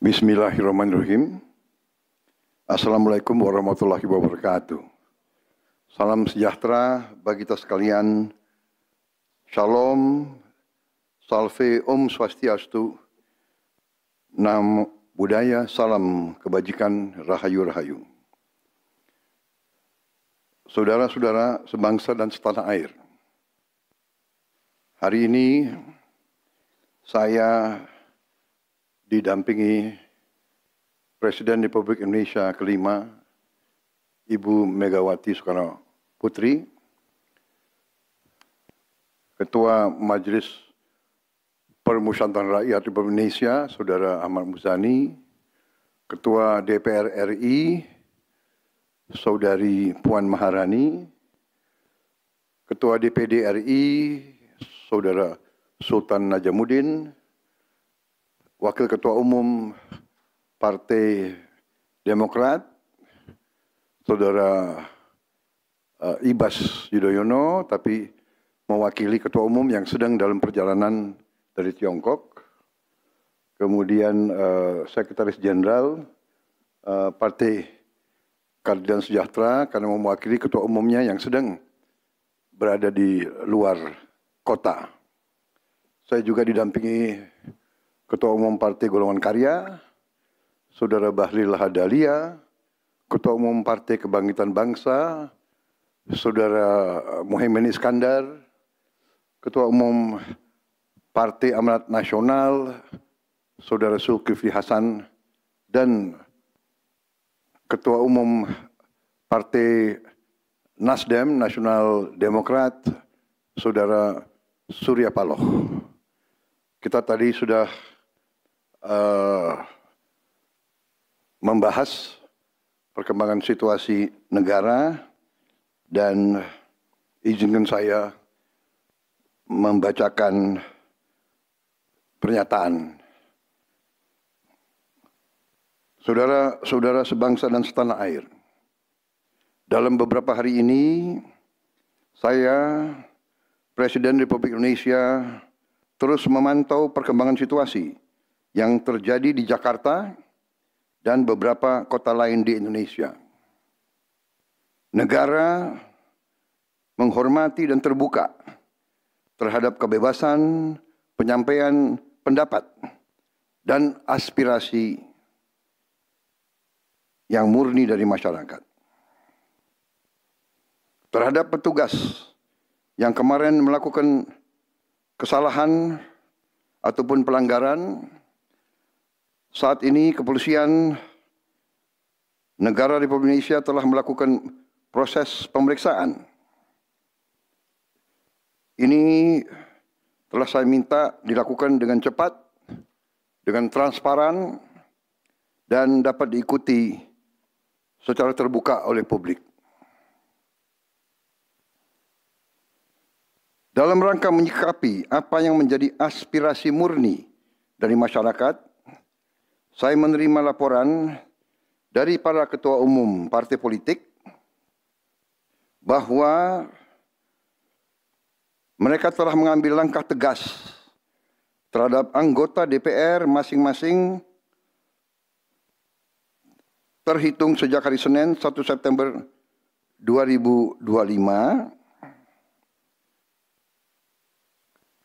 Bismillahirrahmanirrahim. Assalamualaikum warahmatullahi wabarakatuh. Salam sejahtera bagi kita sekalian. Shalom, salve, om swastiastu, namo buddhaya, salam kebajikan, rahayu-rahayu. Saudara-saudara sebangsa dan setanah air. Hari ini saya didampingi Presiden Republik Indonesia kelima, Ibu Megawati Soekarno Putri, Ketua Majelis Permusyawaratan Rakyat Republik Indonesia, Saudara Ahmad Muzani, Ketua DPR RI, Saudari Puan Maharani, Ketua DPD RI, Saudara Sultan Najamuddin, Wakil Ketua Umum Partai Demokrat, Saudara Ibas Yudhoyono, tapi mewakili Ketua Umum yang sedang dalam perjalanan dari Tiongkok. Kemudian Sekretaris Jenderal Partai Keadilan Sejahtera karena mewakili Ketua Umumnya yang sedang berada di luar kota. Saya juga didampingi Ketua Umum Partai Golongan Karya, Saudara Bahlil Lahadalia, Ketua Umum Partai Kebangkitan Bangsa, Saudara Muhaimin Iskandar, Ketua Umum Partai Amanat Nasional, Saudara Zulkifli Hasan, dan Ketua Umum Partai Nasdem, Nasional Demokrat, Saudara Surya Paloh. Kita tadi sudah membahas perkembangan situasi negara dan izinkan saya membacakan pernyataan. Saudara-saudara sebangsa dan setanah air, dalam beberapa hari ini saya, Presiden Republik Indonesia, terus memantau perkembangan situasi yang terjadi di Jakarta dan beberapa kota lain di Indonesia. Negara menghormati dan terbuka terhadap kebebasan penyampaian pendapat dan aspirasi yang murni dari masyarakat. Terhadap petugas yang kemarin melakukan kesalahan ataupun pelanggaran, saat ini kepolisian negara Republik Indonesia telah melakukan proses pemeriksaan. Ini telah saya minta dilakukan dengan cepat, dengan transparan, dan dapat diikuti secara terbuka oleh publik. Dalam rangka menyikapi apa yang menjadi aspirasi murni dari masyarakat, saya menerima laporan dari para ketua umum partai politik bahwa mereka telah mengambil langkah tegas terhadap anggota DPR masing-masing terhitung sejak hari Senin 1 September 2025,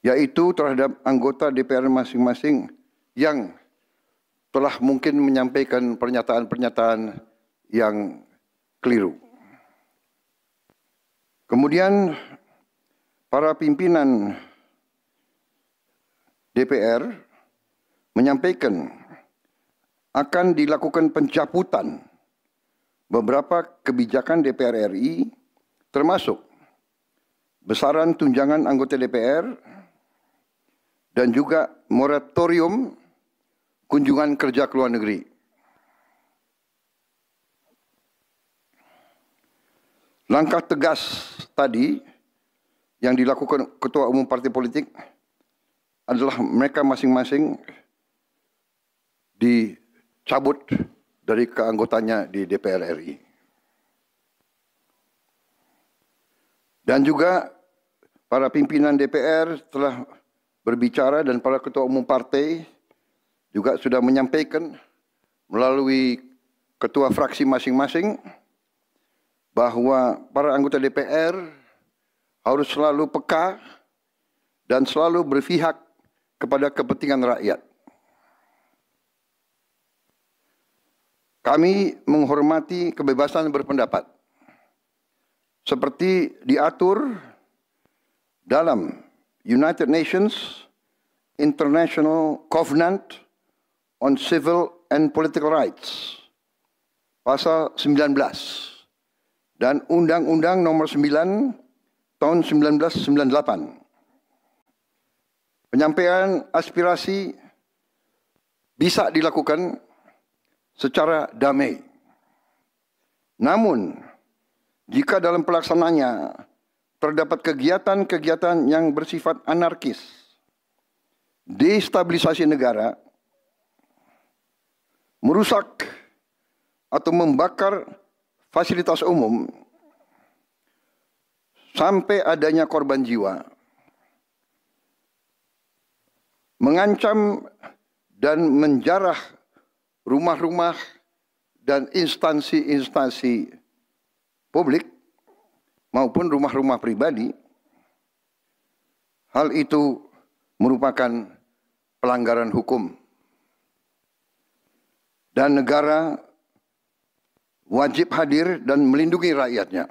yaitu terhadap anggota DPR masing-masing yang telah mungkin menyampaikan pernyataan-pernyataan yang keliru. Kemudian para pimpinan DPR menyampaikan akan dilakukan pencabutan beberapa kebijakan DPR RI, termasuk besaran tunjangan anggota DPR dan juga moratorium kunjungan kerja ke luar negeri. Langkah tegas tadi yang dilakukan ketua umum partai politik adalah mereka masing-masing dicabut dari keanggotanya di DPR RI. Dan juga para pimpinan DPR telah berbicara dan para ketua umum partai juga sudah menyampaikan melalui ketua fraksi masing-masing bahwa para anggota DPR harus selalu peka dan selalu berpihak kepada kepentingan rakyat. Kami menghormati kebebasan berpendapat seperti diatur dalam United Nations International Covenant on Civil and Political Rights pasal 19 dan Undang-Undang Nomor 9 tahun 1998. Penyampaian aspirasi bisa dilakukan secara damai. Namun, jika dalam pelaksananya terdapat kegiatan-kegiatan yang bersifat anarkis, destabilisasi negara, merusak atau membakar fasilitas umum, sampai adanya korban jiwa, mengancam dan menjarah rumah-rumah dan instansi-instansi publik maupun rumah-rumah pribadi, hal itu merupakan pelanggaran hukum. Dan negara wajib hadir dan melindungi rakyatnya.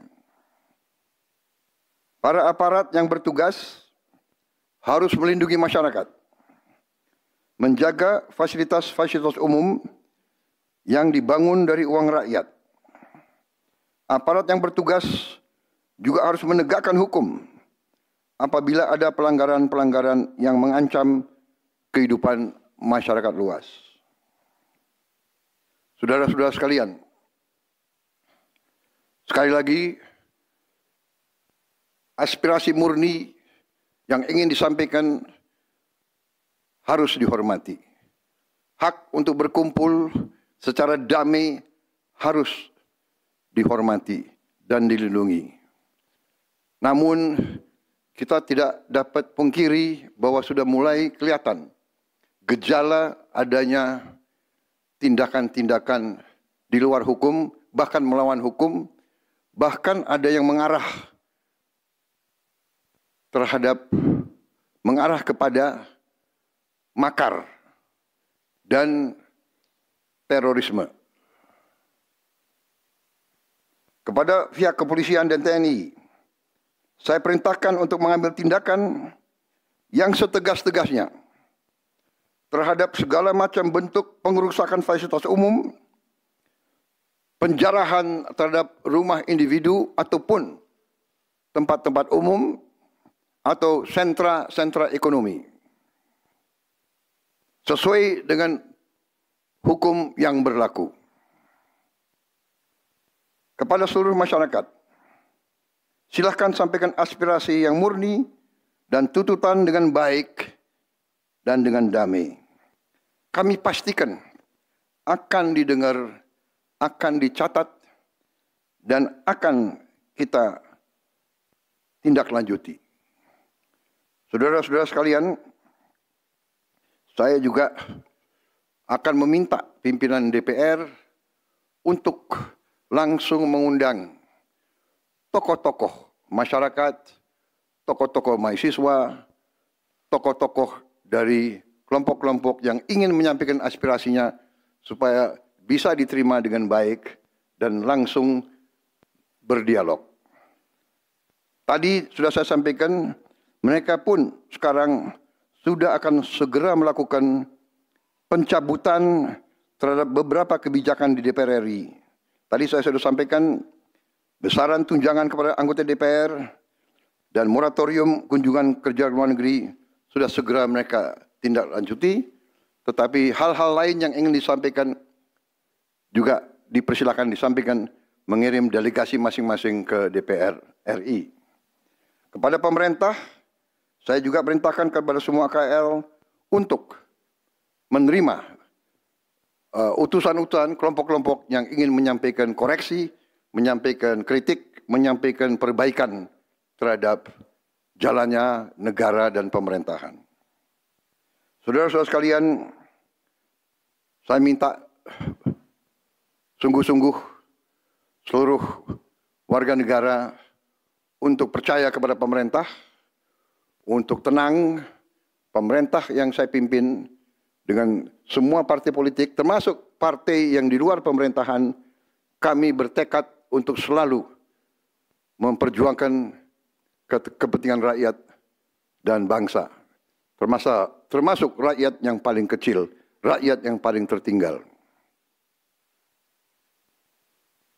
Para aparat yang bertugas harus melindungi masyarakat, menjaga fasilitas-fasilitas umum yang dibangun dari uang rakyat. Aparat yang bertugas juga harus menegakkan hukum apabila ada pelanggaran-pelanggaran yang mengancam kehidupan masyarakat luas. Saudara-saudara sekalian, sekali lagi, aspirasi murni yang ingin disampaikan harus dihormati. Hak untuk berkumpul secara damai harus dihormati dan dilindungi. Namun, kita tidak dapat pungkiri bahwa sudah mulai kelihatan gejala adanya tindakan-tindakan di luar hukum, bahkan melawan hukum, bahkan ada yang mengarah kepada makar dan terorisme. Kepada pihak kepolisian dan TNI, saya perintahkan untuk mengambil tindakan yang setegas-tegasnya terhadap segala macam bentuk pengerusakan fasilitas umum, penjarahan terhadap rumah individu ataupun tempat-tempat umum atau sentra-sentra ekonomi, sesuai dengan hukum yang berlaku. Kepada seluruh masyarakat, silahkan sampaikan aspirasi yang murni dan tuntutan dengan baik dan dengan damai. Kami pastikan akan didengar, akan dicatat, dan akan kita tindak lanjuti. Saudara-saudara sekalian, saya juga akan meminta pimpinan DPR untuk langsung mengundang tokoh-tokoh masyarakat, tokoh-tokoh mahasiswa, tokoh-tokoh dari kelompok-kelompok yang ingin menyampaikan aspirasinya supaya bisa diterima dengan baik dan langsung berdialog. Tadi sudah saya sampaikan, mereka pun sekarang sudah akan segera melakukan pencabutan terhadap beberapa kebijakan di DPR RI. Tadi saya sudah sampaikan besaran tunjangan kepada anggota DPR dan moratorium kunjungan kerja luar negeri sudah segera mereka tindak lanjuti, tetapi hal-hal lain yang ingin disampaikan juga dipersilakan disampaikan mengirim delegasi masing-masing ke DPR RI. Kepada pemerintah, saya juga perintahkan kepada semua KL untuk menerima utusan-utusan kelompok-kelompok yang ingin menyampaikan koreksi, menyampaikan kritik, menyampaikan perbaikan terhadap jalannya negara dan pemerintahan. Saudara-saudara sekalian, Saya minta sungguh-sungguh seluruh warga negara untuk percaya kepada pemerintah, untuk tenang. Pemerintah yang saya pimpin dengan semua partai politik, termasuk partai yang di luar pemerintahan, kami bertekad untuk selalu memperjuangkan kepentingan rakyat dan bangsa, termasuk rakyat yang paling kecil, rakyat yang paling tertinggal.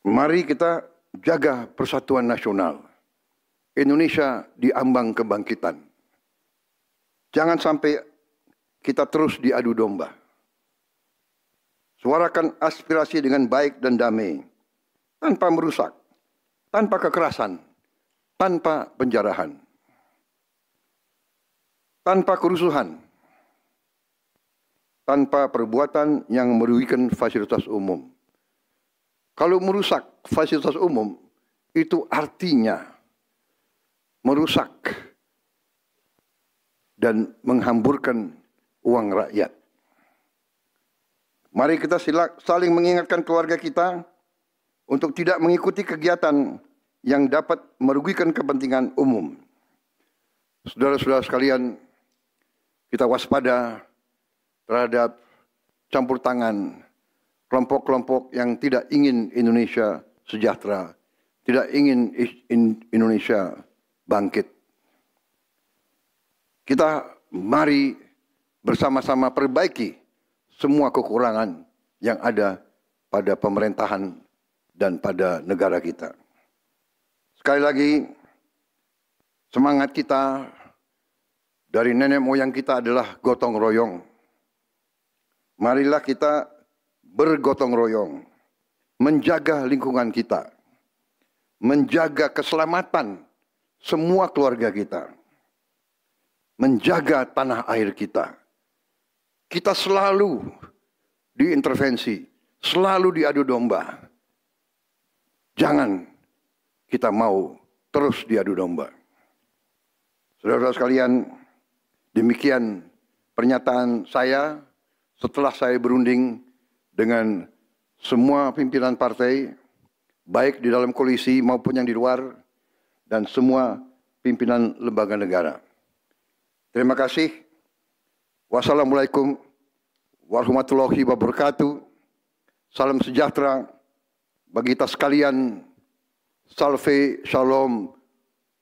Mari kita jaga persatuan nasional. Indonesia di ambang kebangkitan. Jangan sampai kita terus diadu domba. Suarakan aspirasi dengan baik dan damai, tanpa merusak, tanpa kekerasan, tanpa penjarahan, tanpa kerusuhan, tanpa perbuatan yang merugikan fasilitas umum. Kalau merusak fasilitas umum, itu artinya merusak dan menghamburkan uang rakyat. Mari kita saling mengingatkan keluarga kita untuk tidak mengikuti kegiatan yang dapat merugikan kepentingan umum. Saudara-saudara sekalian, kita waspada terhadap campur tangan kelompok-kelompok yang tidak ingin Indonesia sejahtera, tidak ingin Indonesia bangkit. Kita mari bersama-sama perbaiki semua kekurangan yang ada pada pemerintahan dan pada negara kita. Sekali lagi, semangat kita dari nenek moyang kita adalah gotong royong. Marilah kita bergotong royong, menjaga lingkungan kita, menjaga keselamatan semua keluarga kita, menjaga tanah air kita. Kita selalu diintervensi, selalu diadu domba. Jangan kita mau terus diadu domba. Saudara-saudara sekalian, demikian pernyataan saya setelah saya berunding dengan semua pimpinan partai, baik di dalam koalisi maupun yang di luar, dan semua pimpinan lembaga negara. Terima kasih. Wassalamualaikum warahmatullahi wabarakatuh. Salam sejahtera bagi kita sekalian. Salve, shalom,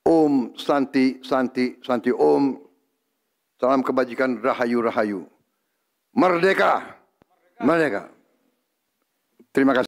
om, santi, santi, santi, om. Salam kebajikan, rahayu, rahayu. Merdeka, merdeka. Terima kasih.